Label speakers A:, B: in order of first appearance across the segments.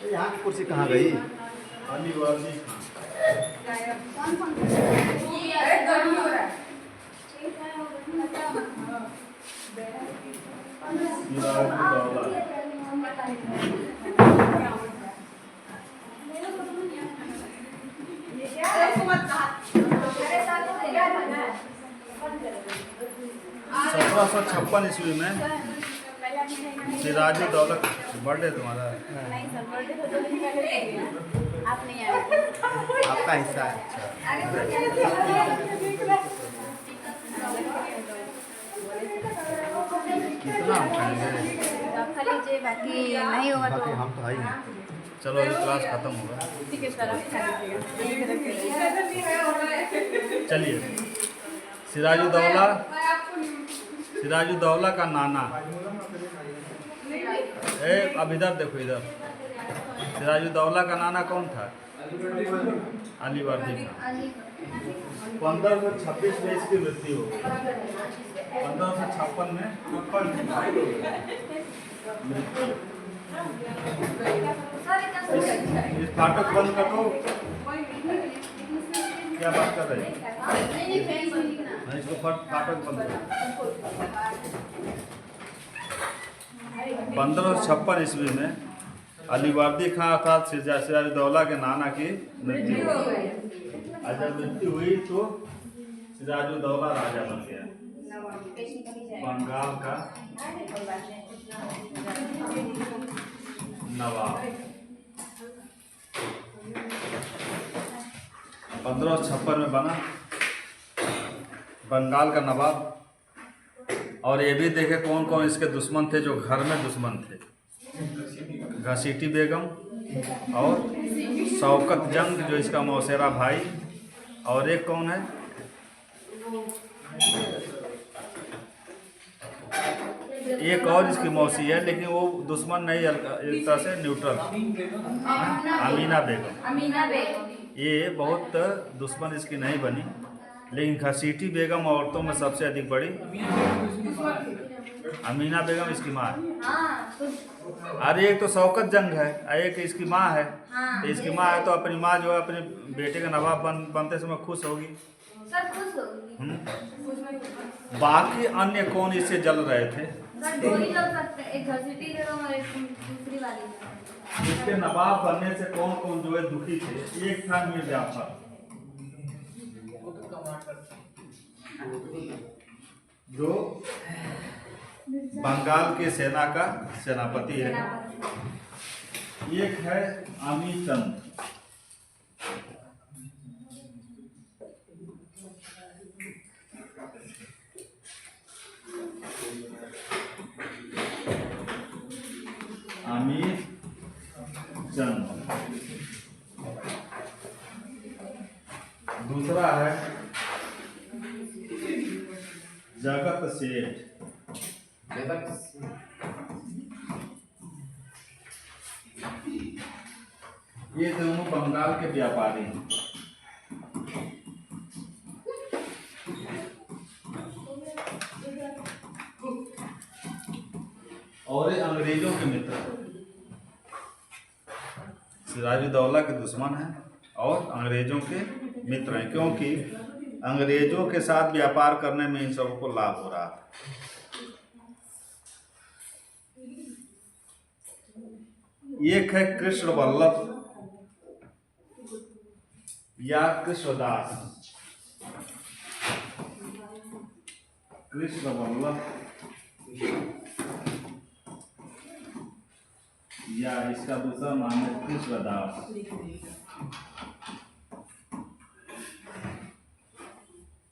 A: यहाँ की कुर्सी कहाँ गई?
B: अलीवर्दी सत्रह सौ छप्पन ईस्वी में सिराज दौलत बर्थडे तुम्हारा है।
A: आपका हिस्सा है।
B: कितना हम खाएंगे?
C: बाकी नहीं होगा तो
A: बाकी हम तो है ही नहीं।
B: चलो अभी क्लास खत्म होगा।
C: उसी के तरफ खा लीजिएगा।
B: चलिए सिराजुद्दौला का नाना अब इधर देखो इधर। सिराजुद्दौला का नाना कौन था? अलीवर्दी था। 1526 में इसकी मृत्यु हो गई। 1556 में मृत्यु। इस फाटक बंद करो। क्या बात कर रहे हैं? इसको फाटक बंद करो। 1556 ईस्वी में अलीवर्दी खां अर्थात सिराजुद्दौला के नाना की मृत्यु हो गई। जब मृत्यु हुई तो सिराजुद्दौला राजा बन गया बंगाल का नवाब। 1556 में बना बंगाल का नवाब। और ये भी देखे कौन कौन इसके दुश्मन थे जो घर में दुश्मन थे। घसीटी बेगम और शौकत जंग जो इसका मौसेरा भाई। और एक कौन है? एक और इसकी मौसी है लेकिन वो दुश्मन नहीं, एक तरह से न्यूट्रल। अमीना बेगम। ये बहुत दुश्मन इसकी नहीं बनी लेकिन घसीटी बेगम औरतों में सबसे अधिक बड़ी। अमीना बेगम इसकी माँ है। अरे एक तो शौकत जंग है, एक इसकी माँ है। तो इसकी माँ है तो अपनी माँ जो है अपने बेटे का नवाब बनते समय खुश होगी। बाकी अन्य कौन इससे जल रहे थे? इसके नवाब बनने से कौन कौन जो है दुखी थे? एक था मीर जाफर जो बंगाल के सेना का सेनापति है। एक है अमी चंद। अमीर चंद। दूसरा है जगत सेठ। ये दोनों बंगाल के व्यापारी हैं। और ये अंग्रेजों के मित्र सिराजुद्दौला के दुश्मन हैं और अंग्रेजों के मित्र हैं क्योंकि अंग्रेजों के साथ व्यापार करने में इन सबको लाभ हो रहा था। एक है कृष्ण वल्लभ या कृष्णदास। कृष्ण वल्लभ या इसका दूसरा नाम है कृष्णदास।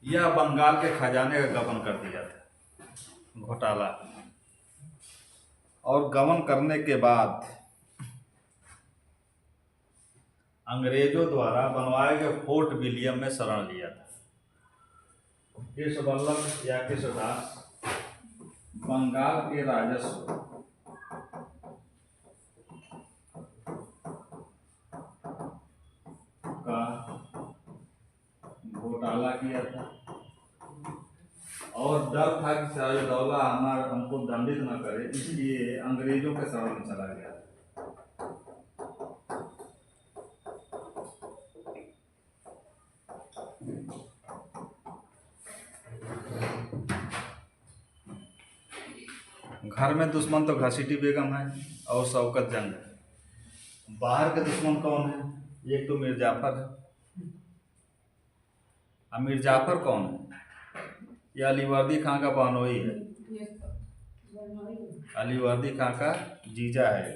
B: यह बंगाल के खजाने का गबन कर दिया था, घोटाला। और गबन करने के बाद अंग्रेजों द्वारा बनवाए गए फोर्ट विलियम में शरण लिया था। कृष्ण वल्लभ या कृष्णदास बंगाल के राजस्व का घोटाला किया था और डर था कि सिराजुद्दौला हमको दंडित न करे, इसलिए अंग्रेजों के शरण में चला गया। घर में दुश्मन तो घसीटी बेगम है और शौकत जंग है। बाहर के दुश्मन कौन है? एक तो मीर जाफर है। अब मीर जाफर कौन है? ये अली वर्दी खां का बानोई है। अली वर्दी खां का जीजा है।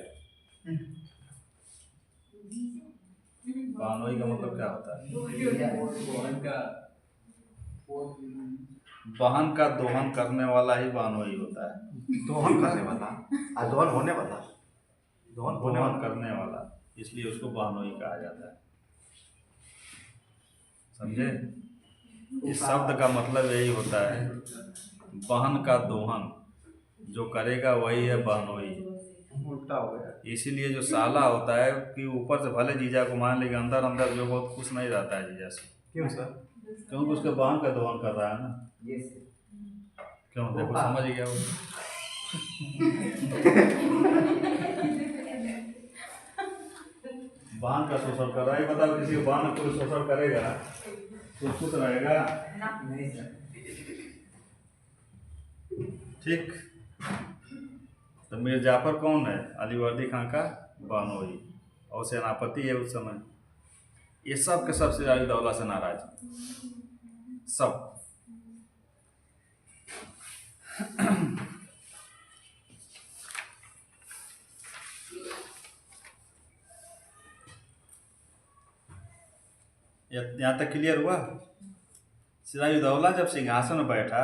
B: बानोई का मतलब क्या होता है? बहन का दोहन करने वाला ही बानोई होता है।
A: दोहन करने वाला, दोहन होने वाला,
B: दोहन करने वाला, इसलिए उसको बानोई कहा जाता है। समझे? इस शब्द का मतलब यही होता है, बहन का दोहन जो करेगा वही है बानोई।
A: उल्टा हो गया।
B: इसीलिए जो साला होता है कि ऊपर से भले जीजा को मान, लेकिन अंदर अंदर जो बहुत खुश नहीं रहता है जीजा से।
A: क्यों सर?
B: क्योंकि उसके बहन का दोहन कर रहा है ना। क्यों? देखो समझ गया वो। बहन का शोषण कर रहा है। बताओ किसी को बहन कोई शोषण करेगा तो खुश रहेगा?
A: नहीं सर।
B: ठीक। तो मीर जाफर कौन है? अली वर्दी खां का बानोई और सेनापति है उस समय। ये सब के सब सिराजुद्दौला से नाराज सब। यहाँ तक क्लियर हुआ? सिराजुद्दौला जब सिंहासन में बैठा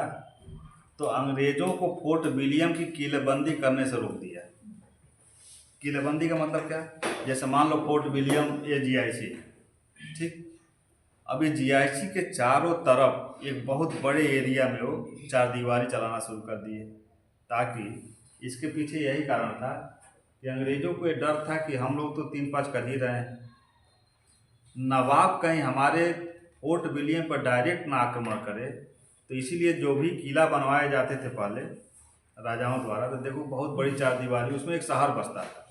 B: तो अंग्रेजों को फोर्ट विलियम की किलेबंदी करने से रोक दिया। किलेबंदी का मतलब क्या? जैसे मान लो फोर्ट विलियम ये GIC, ठीक। अब ये GIC के चारों तरफ एक बहुत बड़े एरिया में वो चार दीवारी चलाना शुरू कर दिए, ताकि इसके पीछे यही कारण था कि अंग्रेजों को ये डर था कि हम लोग तो 3-5 कर ही रहे हैं, नवाब कहीं हमारे फोर्ट विलियम पर डायरेक्ट ना आक्रमण करे। तो इसीलिए जो भी किला बनवाए जाते थे पहले राजाओं द्वारा, तो देखो बहुत बड़ी चार दीवारी, उसमें एक शहर बसता था,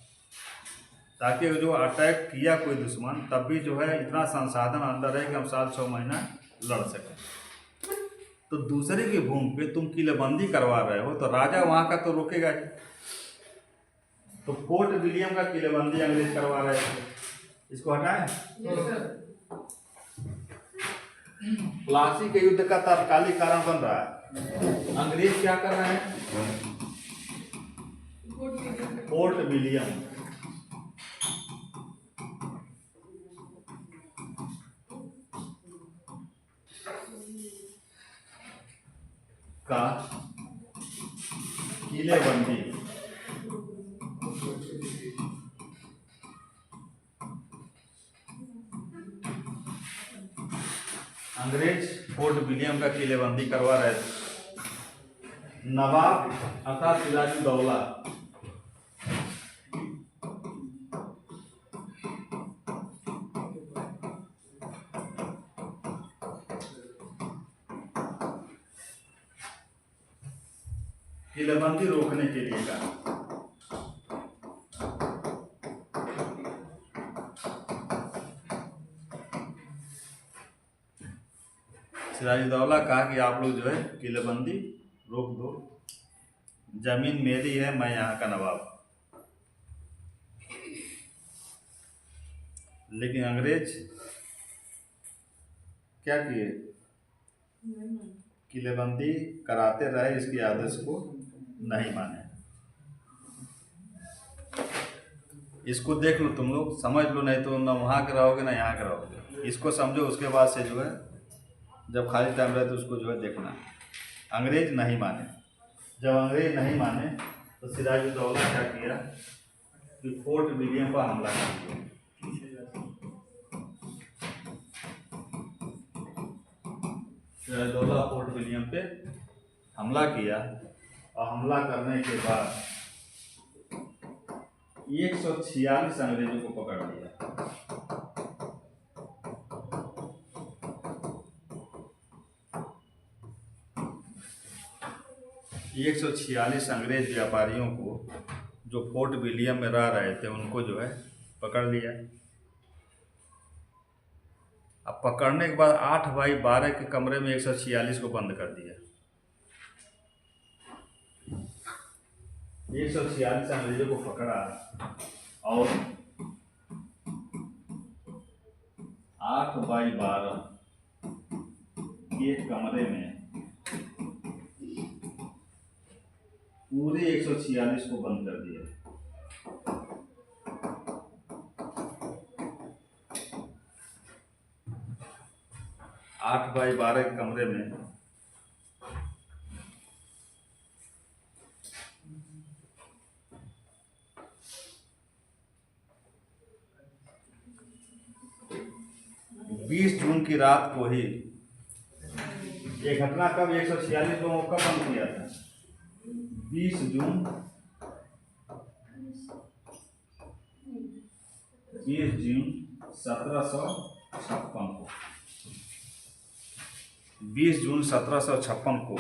B: ताकि जो अटैक किया कोई दुश्मन तब भी जो है इतना संसाधन अंदर रहे कि हम 7-6 महीना लड़ सकें। तो दूसरे की भूमि पे तुम किलेबंदी करवा रहे हो तो राजा वहाँ का तो रोकेगा ही। तो फोर्ट विलियम का किलेबंदी अंग्रेज करवा रहे थे, इसको हटाएं। प्लासी के युद्ध का तात्कालिक कारण बन रहा है। अंग्रेज क्या कर रहे हैं? फोर्ट विलियम का किलेबंदी अंग्रेज फोर्ट विलियम का किलेबंदी करवा रहे थे। नवाब अर्थात सिराजुद्दौला किलेबंदी रोकने के लिए कहा। सिराजुद्दौला कहा कि आप लोग जो है किलेबंदी रोक दो, जमीन मेरी है, मैं यहाँ का नवाब। लेकिन अंग्रेज क्या किए? किलेबंदी कराते रहे, इसके आदेश को नहीं माने। इसको देख लो तुम लोग, समझ लो, नहीं तो ना वहाँ के रहोगे ना यहाँ के रहोगे। इसको समझो, उसके बाद से जो है जब खाली टाइम रहे तो उसको जो है देखना। अंग्रेज नहीं माने। जब अंग्रेज नहीं माने तो सिराजुद्दौला क्या किया कि फोर्ट विलियम पर हमला कर दिया। सिराजुद्दौला फोर्ट विलियम पे हमला किया और हमला करने के बाद 146 अंग्रेजों को पकड़ लिया। ये 146 अंग्रेज व्यापारियों को जो फोर्ट विलियम में रह रहे थे उनको जो है पकड़ लिया। अब पकड़ने के बाद 8x12 के कमरे में 146 को बंद कर दिया। 146 अंग्रेजों को पकड़ा और 8x12 एक कमरे में पूरे 146 को बंद कर दिया। आठ बाई 12 के कमरे में बीस जून की रात को ही ये घटना कब 146 लोगों को कब बंद किया था? 20 जून 1756 को 20 जून 1756 को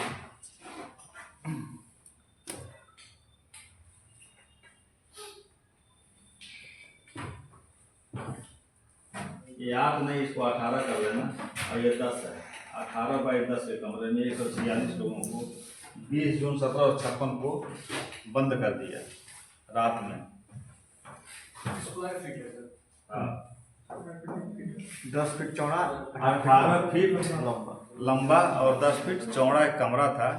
B: ये 8 नहीं, इसको 18 कर लेना और ये 10 है। 18 बाई 10 के कमरे में 146 लोगों को 20 जून 1756 को बंद कर दिया रात में। हाँ,
A: 10 फीट चौड़ा,
B: 18 फीट
A: लंबा
B: और 10 फीट चौड़ा एक कमरा था।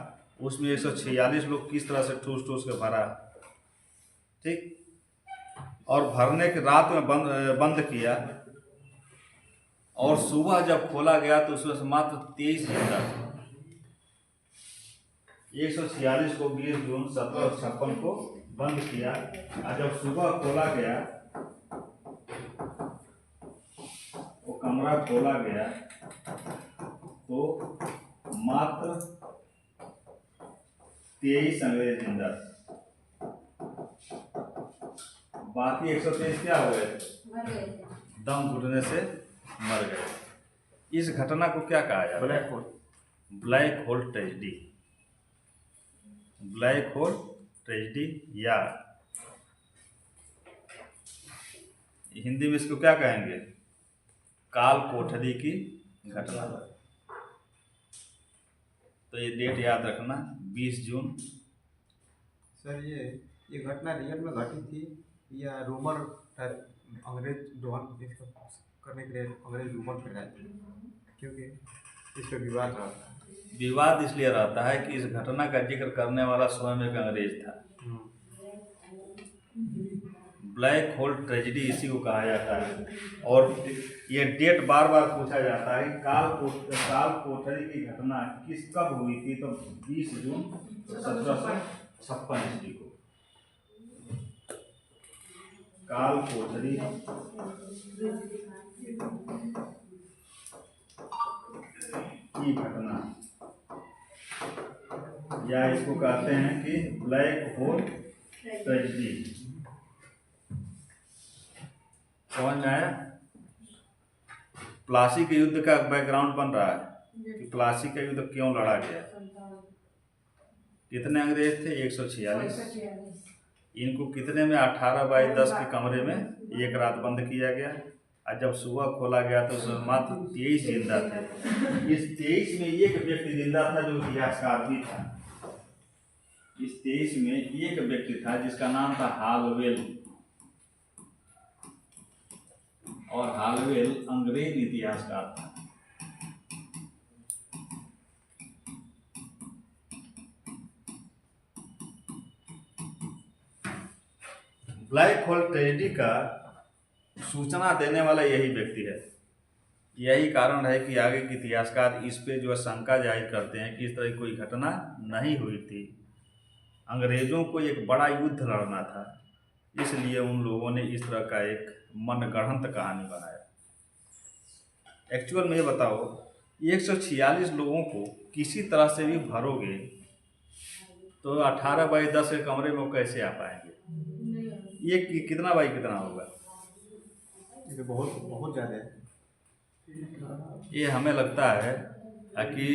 B: उसमें 146 लोग किस तरह से ठूस ठूस के भरा, ठीक, और भरने के रात में बंद किया और सुबह जब खोला गया तो उसमें से मात्र 23 जिंदा थे। 146 को 20 जून 1756 को बंद किया और जब सुबह खोला गया, वो कमरा खोला गया तो मात्र 23 अंग्रेज जिंदा थे। बाकी 123 क्या हो गए? दम घुटने से मर गए। इस घटना को क्या कहा जाता है?
A: Black hole.
B: Black hole tragedy. Black hole tragedy या हिंदी में इसको क्या कहेंगे? काल कोठरी की घटना। तो ये डेट याद रखना, 20 जून।
A: सर ये घटना रियल में घटी थी या रूमर अंग्रेज दोहन इसको करने के लिए अंग्रेज रूमर फैलाए थे? क्योंकि इस पर विवाद रहता है।
B: विवाद इसलिए रहता है कि इस घटना का जिक्र करने वाला स्वयं एक अंग्रेज था। ब्लैक होल ट्रेजेडी इसी को कहा जाता है। और ये डेट बार बार पूछा जाता है कि काल कोठरी की घटना कब हुई थी? तो 20 जून 1756 ईस्वी को काल कोठरी की घटना, या इसको कहते हैं कि ब्लैक होल ट्रेजेडी। समझ में आया? प्लासी के युद्ध का बैकग्राउंड बन रहा है कि प्लासी का युद्ध क्यों लड़ा गया। कितने अंग्रेज थे? 146। इनको कितने में? 18 बाई 10 के कमरे में एक रात बंद किया गया और जब सुबह खोला गया तो उसमें मात्र 23 जिंदा थे। इस 23 में एक व्यक्ति जिंदा था जो इतिहासकार भी था। इस 23 में एक व्यक्ति था जिसका नाम था हालवेल, और हालवेल अंग्रेज इतिहासकार था। ब्लैक होल ट्रेजेडी का सूचना देने वाला यही व्यक्ति है। यही कारण है कि आगे के इतिहासकार इस पे जो शंका जाहिर करते हैं कि इस तरह की कोई घटना नहीं हुई थी। अंग्रेज़ों को एक बड़ा युद्ध लड़ना था, इसलिए उन लोगों ने इस तरह का एक मनगढ़ंत कहानी बनाया। एक्चुअल में ये बताओ, 146 लोगों को किसी तरह से भी भरोगे तो 18 बाई 10 के कमरे में वो कैसे आ पाएंगे? ये कितना बाई कितना होगा?
A: ये बहुत ज़्यादा है।
B: ये हमें लगता है कि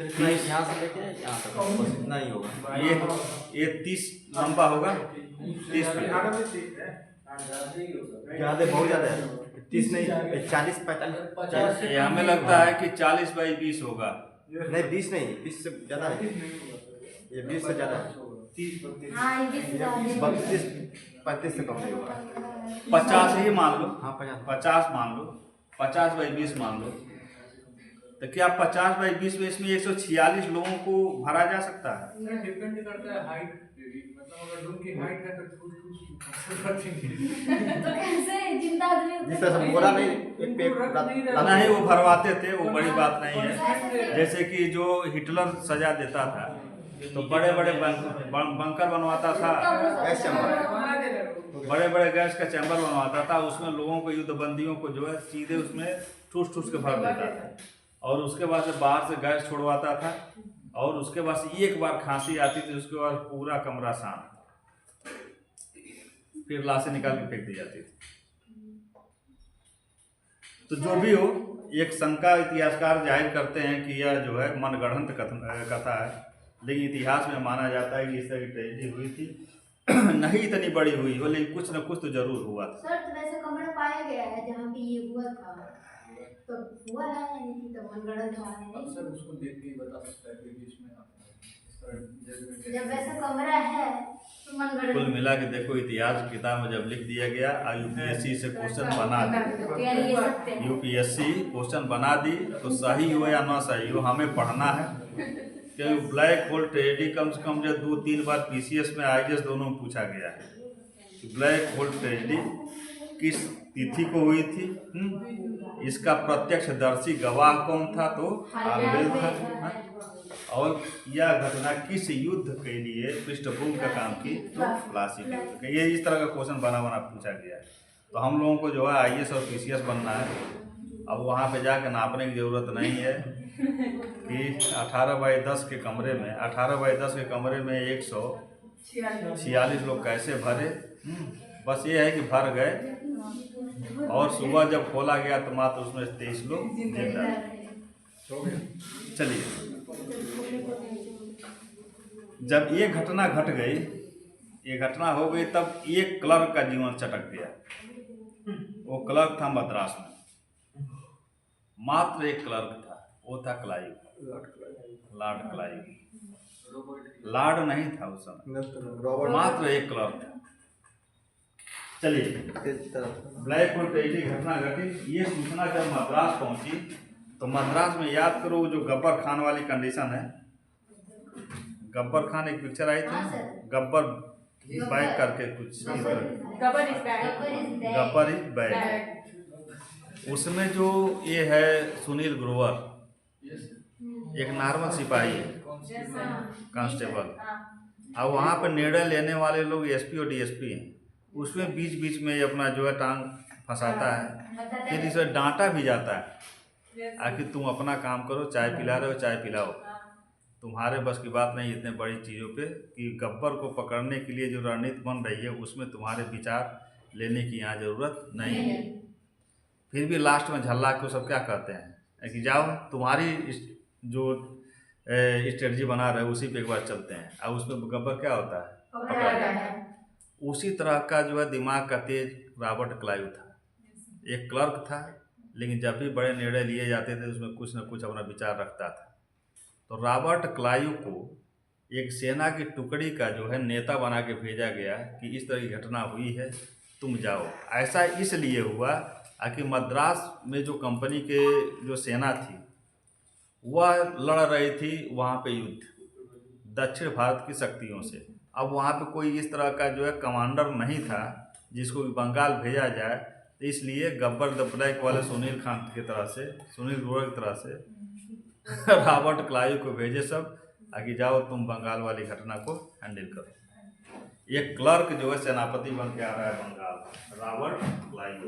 A: यहाँ से लेके यहाँ तक बस इतना ही होगा।
B: ये 30 लंबा होगा, 30
A: ज़्यादा, बहुत ज़्यादा है। 30 नहीं, 40-45।
B: ये हमें लगता है कि 40 बाई 20 होगा।
A: नहीं, 20 नहीं, 20 से ज़्यादा है। ये 20 से ज़्यादा है।
C: हाँ ये 20,000
A: 32 से कम नहीं होगा।
B: 50 ही मान लो।
A: हाँ 50।
B: 50 मान लो, 50/20 मान लो, तो क्या 50/20 में इसमें 146 लोगों को भरा जा सकता है?
D: डिपेंड करता है हाइट पे भी, मतलब अगर रूम की हाइट है तो ठूस
C: तो कैसे जिंदा आदमी
A: जिस तरह से बोरा नहीं एक पे
B: नहीं, वो भरवाते थे, वो बड़ी बात नहीं है। जैसे कि जो हिटलर सजा देता था तो बड़े बड़े बंकर बनवाता था,
A: गैस चैम्बर,
B: बड़े बड़े गैस का चैम्बर बनवाता था, उसमें लोगों को, युद्धबंदियों को जो है सीधे उसमें ठूस ठूस के भर देता था, और उसके बाद से बाहर से गैस छोड़वाता था, और उसके बाद से एक बार खांसी आती थी, उसके बाद पूरा कमरा शांत, फिर लाशें निकाल के फेंक दी जाती थी। तो जो भी हो, एक शंका इतिहासकार जाहिर करते हैं कि यह जो है मनगढ़ंत कथा है, लेकिन इतिहास में माना जाता है कि इस तरह की ट्रेजेडी हुई थी। नहीं इतनी बड़ी हुई हो, लेकिन कुछ न कुछ तो जरूर हुआ था।
E: सर तो वैसे कमरा पाया गया है जहाँ पे ये हुआ था, तो हुआ है यानी कि तो मनगढ़ंत हुआ है नहीं?
D: सर उसको देख के ही बता सकता है कि इसमें
E: जब वैसा कमरा है तो मनगढ़ंत।
B: कुल मिला के देखो, इतिहास की किताब में जब लिख दिया गया और यूपीएससी से क्वेश्चन बना दी, यूपीएससी क्वेश्चन बना दी, तो सही हो या ना सही हो हमें पढ़ना है, क्योंकि ब्लैक होल ट्रेजेडी कम से कम जो 2-3 बार पीसीएस में आईएएस दोनों में पूछा गया है। ब्लैक होल ट्रेजेडी किस तिथि को हुई थी, इसका प्रत्यक्षदर्शी गवाह कौन था, तो आलवेल था, और यह घटना किस युद्ध के लिए पृष्ठभूमि का काम की, तो प्लासी के युद्ध। ये इस तरह का क्वेश्चन बना पूछा गया है। तो हम लोगों को जो है आईएएस और पीसीएस बनना है। अब वहाँ पे जाकर नापने की ज़रूरत नहीं है कि 18/10 के कमरे में 18/10 के कमरे में 146 लोग कैसे भरे। बस ये है कि भर गए, और सुबह जब खोला गया तो मात्र उसमें 23 लोग जिंदा थे। चलिए, जब ये घटना घट गई, ये घटना हो गई, तब एक क्लर्क का जीवन चटक गया। वो क्लर्क था मद्रास में, मात्र एक क्लर्क था, वो था क्लाइव, लॉर्ड क्लाइव। लॉर्ड नहीं था उस समय, मात्र एक क्लर्क था। चलिए, ब्लैक होल ट्रेजेडी घटना घटी। ये सूचना जब मद्रास पहुंची तो मद्रास में याद करो जो गब्बर खान वाली कंडीशन है। गब्बर खान एक पिक्चर आई थी, गब्बर बैक करके कुछ, गब्बर इज बैक। उसमें जो ये है सुनील ग्रोवर, एक नॉर्मल सिपाही है, कांस्टेबल, और वहाँ पर निर्णय लेने वाले लोग एसपी और डीएसपी हैं। उसमें बीच बीच में ये अपना जो है टांग फंसाता है, फिर इसे डांटा भी जाता है आखिर तुम अपना काम करो, चाय पिला रहे हो चाय पिलाओ, तुम्हारे बस की बात नहीं इतने बड़ी चीज़ों पे, कि गब्बर को पकड़ने के लिए जो रणनीति बन रही है उसमें तुम्हारे विचार लेने की यहाँ ज़रूरत नहीं है। फिर भी लास्ट में झल्ला के सब क्या कहते हैं कि जाओ तुम्हारी जो स्ट्रेटजी बना रहे उसी पे एक बार चलते हैं, और उसमें गब्बर क्या होता है, पकड़ा है। उसी तरह का जो है दिमाग का तेज रॉबर्ट क्लाइव था। एक क्लर्क था, लेकिन जब भी बड़े निर्णय लिए जाते थे उसमें कुछ न कुछ अपना विचार रखता था। तो रॉबर्ट क्लाइव को एक सेना की टुकड़ी का जो है नेता बना के भेजा गया कि इस तरह की घटना हुई है, तुम जाओ। ऐसा इसलिए हुआ कि मद्रास में जो कंपनी के जो सेना थी वह लड़ रही थी वहाँ पे युद्ध दक्षिण भारत की शक्तियों से। अब वहाँ पे कोई इस तरह का जो है कमांडर नहीं था जिसको बंगाल भेजा जाए, तो इसलिए गब्बर द ब्लैक वाले सुनील खान की तरह से, सुनील ग्रोवर की तरह से रॉबर्ट क्लाइव को भेजे सब, आगे जाओ तुम बंगाल वाली घटना को हैंडल करो। ये क्लर्क जो है सेनापति बन के आ रहा है बंगाल, रॉबर्ट क्लाइव।